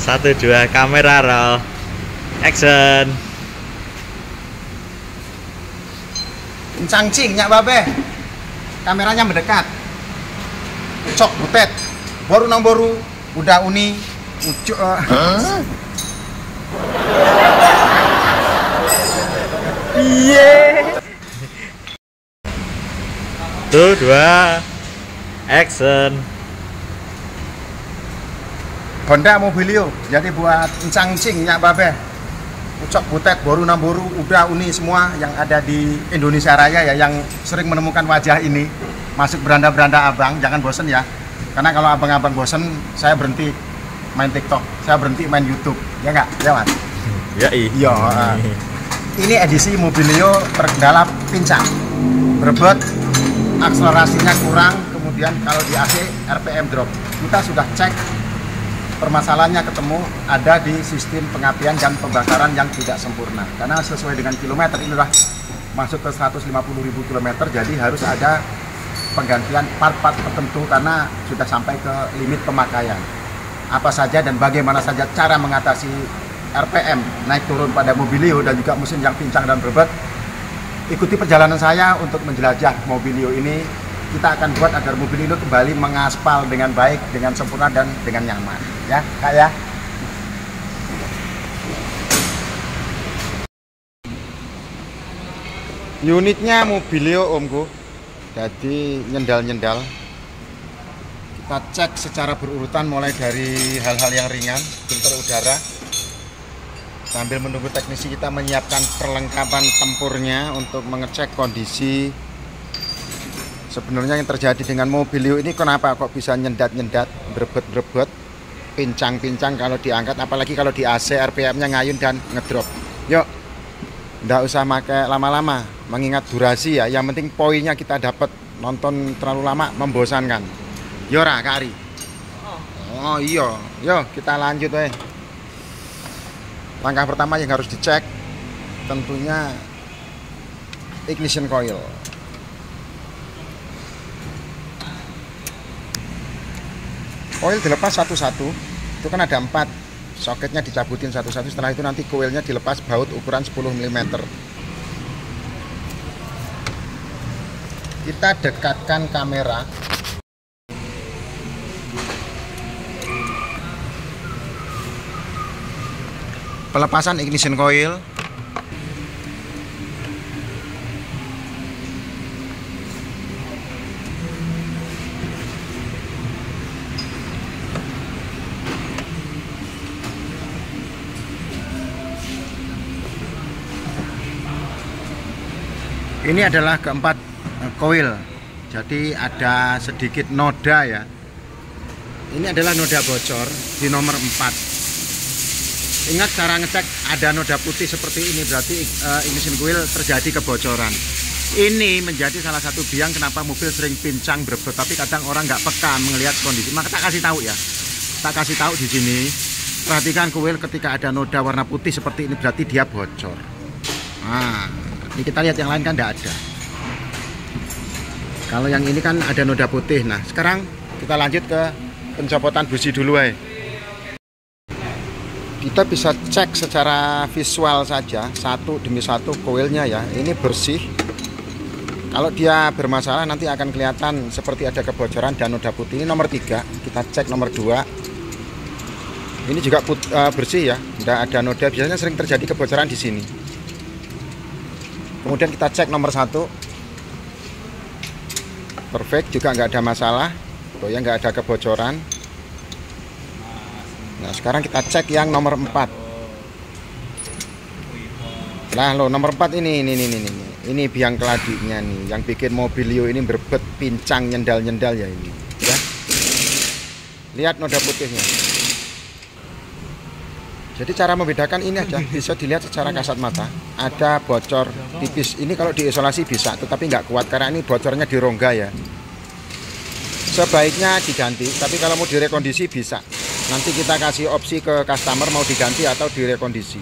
Satu dua kamera roll. Action. Cangcing nyak babe. Kameranya mendekat. Cok butet. Boru nang boru. Udah uni. Ucu. Iya. Satu dua. Action. Honda Mobilio. Jadi buat cangcing nyak babe. Ucok butet, boru nang boru, udah uni semua yang ada di Indonesia Raya ya, yang sering menemukan wajah ini masuk beranda-beranda abang, jangan bosen ya. Karena kalau abang-abang bosen, saya berhenti main TikTok, saya berhenti main YouTube, ya nggak? Ya mas? Ya iya. Ini edisi Mobilio terkendala pincang, berebut, akselerasinya kurang, kemudian kalau di AC RPM drop. Kita sudah cek. Permasalahannya ketemu ada di sistem pengapian dan pembakaran yang tidak sempurna, karena sesuai dengan kilometer ini sudah masuk ke 150.000 km, jadi harus ada penggantian part-part tertentu karena sudah sampai ke limit pemakaian. Apa saja dan bagaimana saja cara mengatasi RPM naik turun pada Mobilio dan juga mesin yang pincang dan berbet, ikuti perjalanan saya untuk menjelajah Mobilio ini. Kita akan buat agar mobil ini kembali mengaspal dengan baik, dengan sempurna dan dengan nyaman, ya kak ya. Unitnya Mobilio omku, jadi nyendal-nyendal. Kita cek secara berurutan mulai dari hal-hal yang ringan, filter udara. Sambil menunggu teknisi kita menyiapkan perlengkapan tempurnya untuk mengecek kondisi. Sebenarnya yang terjadi dengan Mobilio ini kenapa kok bisa nyendat-nyendat, berebet-berebet, pincang-pincang kalau diangkat, apalagi kalau di AC RPM-nya ngayun dan ngedrop. Yuk, nggak usah pakai lama-lama, mengingat durasi ya, yang penting poinnya kita dapat. Nonton terlalu lama membosankan. Yora, Kak Ari. Oh iya, yuk kita lanjut weh. Langkah pertama yang harus dicek tentunya ignition coil. Koil dilepas satu-satu, itu kan ada 4, soketnya dicabutin satu-satu, setelah itu nanti koilnya dilepas baut ukuran 10 mm. Kita dekatkan kamera. Pelepasan ignition coil. Ini adalah keempat koil, jadi ada sedikit noda ya. Ini adalah noda bocor di nomor 4. Ingat cara ngecek, ada noda putih seperti ini berarti ignition coil terjadi kebocoran. Ini menjadi salah satu biang kenapa mobil sering pincang berebut, tapi kadang orang nggak peka melihat kondisi. Maka tak kasih tahu ya, tak kasih tahu di sini. Perhatikan koil ketika ada noda warna putih seperti ini berarti dia bocor. Nah, ini kita lihat yang lain kan tidak ada. Kalau yang ini kan ada noda putih. Nah sekarang kita lanjut ke pencopotan busi dulu ya. Kita bisa cek secara visual saja satu demi satu koilnya ya. Ini bersih. Kalau dia bermasalah nanti akan kelihatan seperti ada kebocoran dan noda putih. Ini nomor 3. Kita cek nomor 2. Ini juga bersih ya, tidak ada noda. Biasanya sering terjadi kebocoran di sini. Kemudian kita cek nomor 1, perfect, juga nggak ada masalah, ya nggak ada kebocoran. Nah sekarang kita cek yang nomor 4. Nah lo nomor 4 ini biang keladinya nih, yang bikin Mobilio ini berebet, pincang, nyendal-nyendal ya ini. Ya, lihat noda putihnya. Jadi cara membedakan ini aja, bisa dilihat secara kasat mata. Ada bocor tipis, ini kalau diisolasi bisa, tetapi nggak kuat karena ini bocornya di rongga ya. Sebaiknya diganti, tapi kalau mau direkondisi bisa. Nanti kita kasih opsi ke customer mau diganti atau direkondisi.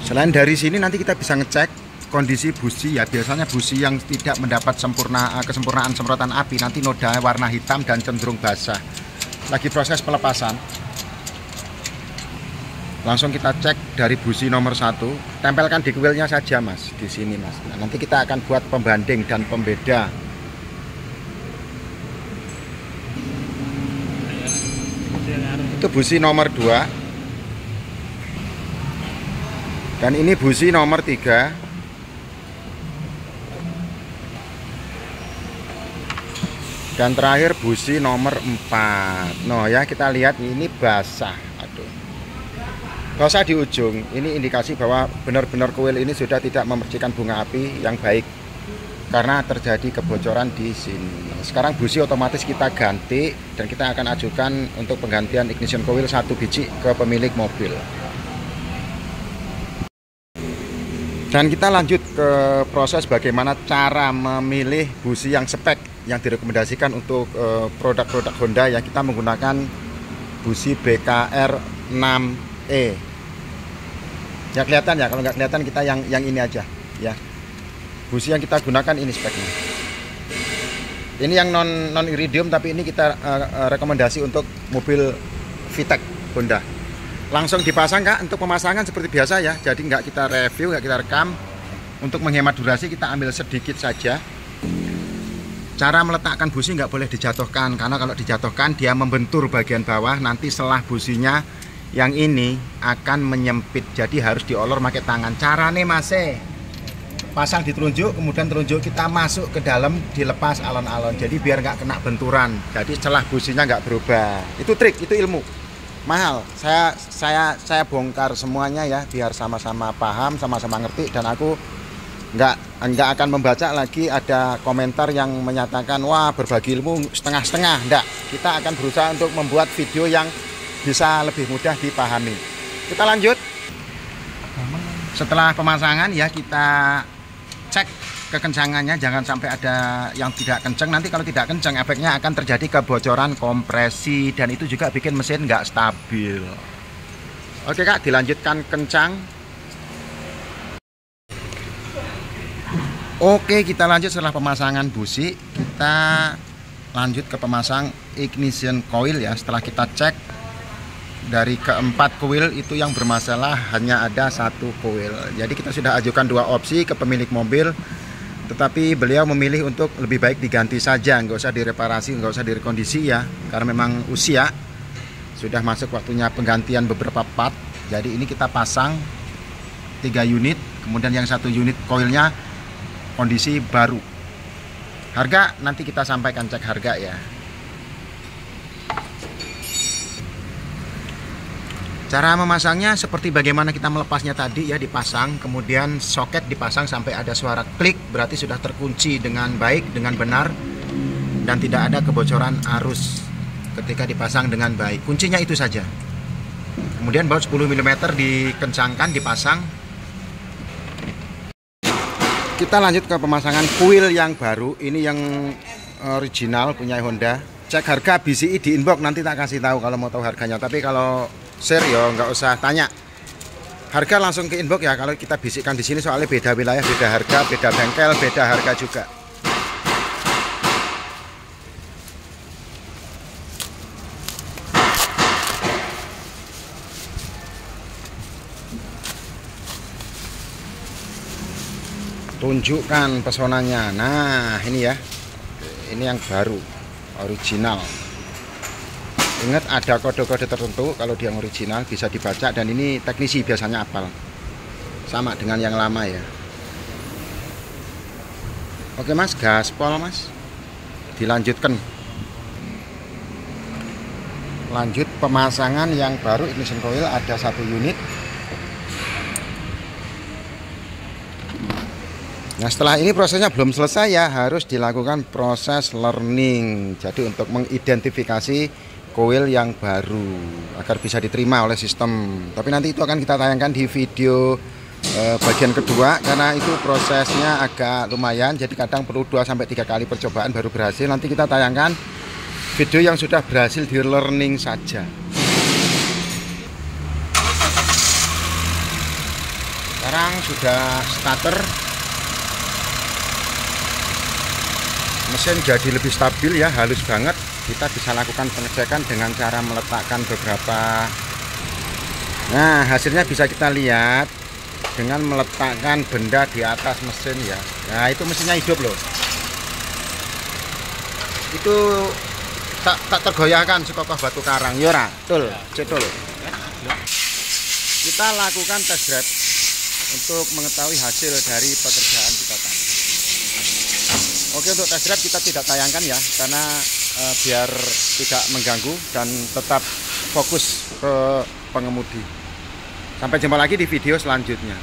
Selain dari sini nanti kita bisa ngecek kondisi busi ya. Biasanya busi yang tidak mendapat kesempurnaan semprotan api nanti noda warna hitam dan cenderung basah. lagi proses pelepasan. Langsung kita cek dari busi nomor 1, tempelkan di kuilnya saja Mas, di sini Mas. Nah, nanti kita akan buat pembanding dan pembeda. Itu busi nomor 2. Dan ini busi nomor 3. Dan terakhir busi nomor 4. Nah ya, kita lihat ini basah. Aduh, basah di ujung. Ini indikasi bahwa benar-benar kuil ini sudah tidak memercikan bunga api yang baik karena terjadi kebocoran di sini. Sekarang busi otomatis kita ganti dan kita akan ajukan untuk penggantian ignition coil 1 biji ke pemilik mobil. Dan kita lanjut ke proses bagaimana cara memilih busi yang spek yang direkomendasikan untuk produk-produk Honda, yang kita menggunakan busi BKR 6E. Ya kelihatan ya, kalau nggak kelihatan kita yang ini aja ya. Busi yang kita gunakan ini speknya. Ini yang non iridium, tapi ini kita rekomendasi untuk mobil VTEC Honda. Langsung dipasang Kak, untuk pemasangan seperti biasa ya. Jadi nggak kita review, nggak kita rekam. Untuk menghemat durasi kita ambil sedikit saja. Cara meletakkan busi nggak boleh dijatuhkan, karena kalau dijatuhkan dia membentur bagian bawah. Nanti selah businya yang ini akan menyempit, jadi harus diolor pakai tangan. Caranya masih pasang di telunjuk, kemudian telunjuk kita masuk ke dalam, dilepas alon-alon, jadi biar nggak kena benturan, jadi celah businya nggak berubah. Itu trik, itu ilmu mahal. Saya bongkar semuanya ya, biar sama-sama paham, sama-sama ngerti, dan aku nggak akan membaca lagi ada komentar yang menyatakan wah berbagi ilmu setengah-setengah. Enggak, kita akan berusaha untuk membuat video yang bisa lebih mudah dipahami. Kita lanjut. Setelah pemasangan ya, kita cek kekencangannya, jangan sampai ada yang tidak kencang. Nanti kalau tidak kencang, efeknya akan terjadi kebocoran kompresi, dan itu juga bikin mesin nggak stabil. Oke Kak, dilanjutkan kencang. Oke, kita lanjut. Setelah pemasangan busi, kita lanjut ke pemasang ignition coil ya. Setelah kita cek dari keempat coil itu yang bermasalah hanya ada 1 coil. Jadi kita sudah ajukan 2 opsi ke pemilik mobil, tetapi beliau memilih untuk lebih baik diganti saja, nggak usah direparasi, nggak usah direkondisi ya, karena memang usia sudah masuk waktunya penggantian beberapa part. Jadi ini kita pasang 3 unit, kemudian yang 1 unit coilnya kondisi baru. Harga nanti kita sampaikan, cek harga ya. Cara memasangnya seperti bagaimana kita melepasnya tadi ya, dipasang, kemudian soket dipasang sampai ada suara klik, berarti sudah terkunci dengan baik, dengan benar, dan tidak ada kebocoran arus ketika dipasang dengan baik. Kuncinya itu saja. Kemudian baut 10 mm dikencangkan, dipasang. Kita lanjut ke pemasangan kuil yang baru. Ini yang original punya Honda. Cek harga BCI di inbox, nanti tak kasih tahu kalau mau tahu harganya. Tapi kalau share ya nggak usah tanya. Harga langsung ke inbox ya kalau kita bisikkan di sini, soalnya beda wilayah, beda harga, beda bengkel, beda harga juga. Tunjukkan pesonanya. Nah ini ya, ini yang baru original. Ingat ada kode-kode tertentu kalau dia yang original bisa dibaca, dan ini teknisi biasanya hafal, sama dengan yang lama ya. Oke Mas, gaspol Mas, dilanjutkan. Lanjut pemasangan yang baru ignition coil, ada 1 unit. Nah setelah ini prosesnya belum selesai ya, harus dilakukan proses learning. Jadi untuk mengidentifikasi coil yang baru agar bisa diterima oleh sistem. Tapi nanti itu akan kita tayangkan di video bagian kedua, karena itu prosesnya agak lumayan. Jadi kadang perlu 2-3 kali percobaan baru berhasil. Nanti kita tayangkan video yang sudah berhasil di learning saja. Sekarang sudah starter. Mesin jadi lebih stabil ya, halus banget. kita bisa lakukan pengecekan dengan cara meletakkan beberapa. Nah, hasilnya bisa kita lihat dengan meletakkan benda di atas mesin ya. Nah, itu mesinnya hidup loh. Itu tak tergoyahkan sekokoh batu karang. Yora, betul, cetul. Kita lakukan test drive untuk mengetahui hasil dari pekerjaan kita tadi. Oke, untuk test drive kita tidak tayangkan ya, karena biar tidak mengganggu dan tetap fokus ke pengemudi. Sampai jumpa lagi di video selanjutnya.